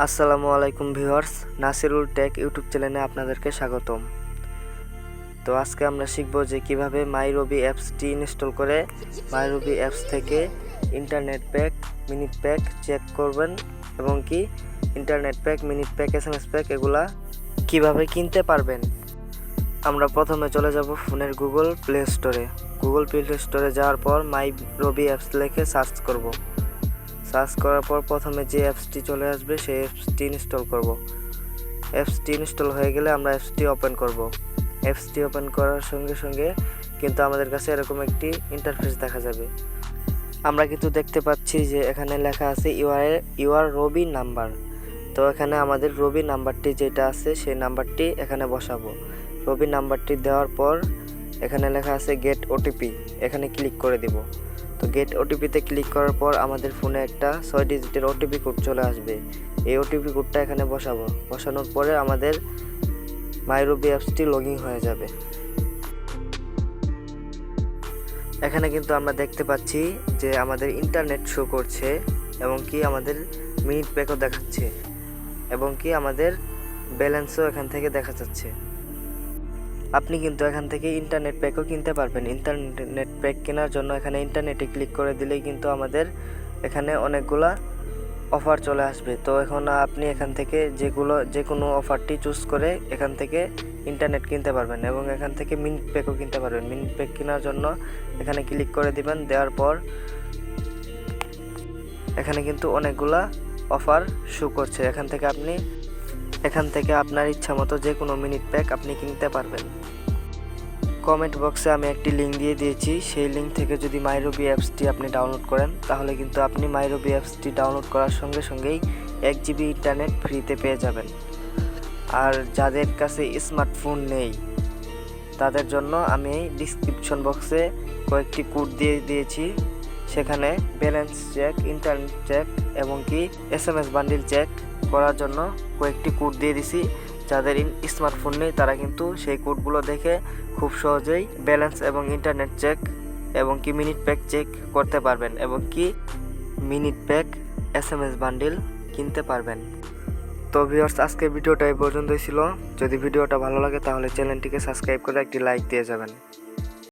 আসসালামু আলাইকুম viewers, Nasirul take YouTube চ্যানেলে আপনাদেরকে স্বাগতম। তো আজকে আমরা শিখব যে কিভাবে মাইরবি অ্যাপসটি ইনস্টল করে মাইরবি অ্যাপস থেকে internet pack, minute pack check করবেন এবং কি internet pack, minute pack, SMS pack এগুলা কিভাবে কিনতে পারবেন। আমরা প্রথমে চলে যাব ফোনের গুগল প্লে স্টোরে যাওয়ার পর মাইরবি অ্যাপস লিখে সার্চ করব। সার্চ করার পর প্রথমে যে অ্যাপসটি চলে আসবে সেই অ্যাপসটি ইনস্টল করব। অ্যাপসটি ইনস্টল হয়ে গেলে আমরা অ্যাপসটি ওপেন করব। অ্যাপসটি ওপেন করার সঙ্গে সঙ্গে কিন্তু আমাদের কাছে এরকম একটি ইন্টারফেস দেখা যাবে। আমরা কিন্তু দেখতে পাচ্ছি যে এখানে লেখা আছে ইউর রবি নাম্বার। তো এখানে আমাদের রবি নাম্বারটি যেটা আছে সেই নাম্বারটি এখানে বসাবো। রবি নাম্বারটি দেওয়ার পর এখানে লেখা আছে গেট ওটিপি, এখানে ক্লিক করে দিব। তো গেট ওটিপিতে ক্লিক করার পর আমাদের ফোনে একটা 6 ডিজিটের ওটিপি কোড চলে আসবে। এই ওটিপি কোডটা এখানে বসাবো। বসানোর পরে আমাদের মাইরবি অ্যাপসটি লগইন হয়ে যাবে। এখানে কিন্তু আমরা দেখতে পাচ্ছি যে আমাদের ইন্টারনেট শো করছে এবং কি আমাদের মিনিট প্যাকও দেখাচ্ছে এবং কি আমাদের ব্যালেন্সও এখান থেকে দেখা যাচ্ছে। আপনি কিন্তু এখান থেকে ইন্টারনেট প্যাকও কিনতে পারবেন। ইন্টারনেট প্যাক কেনার জন্য এখানে ইন্টারনেটে ক্লিক করে দিলেই কিন্তু আমাদের এখানে অনেকগুলা অফার চলে আসবে। তো এখন আপনি এখান থেকে যে কোনো অফারটি চুজ করে এখান থেকে ইন্টারনেট কিনতে পারবেন এবং এখান থেকে মিনিট প্যাকও কিনতে পারবেন। মিনিট প্যাক কেনার জন্য এখানে ক্লিক করে দিবেন। দেওয়ার পর এখানে কিন্তু অনেকগুলা অফার শো করছে। এখান থেকে আপনার ইচ্ছা মতো যে কোনো মিনিট প্যাক আপনি কিনতে পারবেন। কমেন্ট বক্সে আমি একটি লিঙ্ক দিয়ে দিয়েছি, সেই লিঙ্ক থেকে যদি মাইরবি অ্যাপসটি আপনি ডাউনলোড করেন তাহলে কিন্তু আপনি মাইরবি অ্যাপসটি ডাউনলোড করার সঙ্গে সঙ্গেই 1 জিবি ইন্টারনেট ফ্রিতে পেয়ে যাবেন। আর যাদের কাছে স্মার্টফোন নেই তাদের জন্য আমি ডিসক্রিপশন বক্সে কয়েকটি কোড দিয়ে দিয়েছি। সেখানে ব্যালেন্স চেক, ইন্টারনেট চেক এবং কি এসএমএস বান্ডিল চেক করার জন্য কয়েকটি কোড দিয়ে দিছি। যাদের স্মার্টফোন নেই তারা কিন্তু সেই কোডগুলো দেখে খুব সহজেই ব্যালেন্স এবং ইন্টারনেট চেক এবং কি মিনিট প্যাক চেক করতে পারবেন এবং কি মিনিট প্যাক, এসএমএস বান্ডিল কিনতে পারবেন। তো ভিউয়ার্স, আজকের ভিডিওটা এই পর্যন্তই ছিল। যদি ভিডিওটা ভালো লাগে তাহলে চ্যানেলটিকে সাবস্ক্রাইব করে একটি লাইক দিয়ে যাবেন।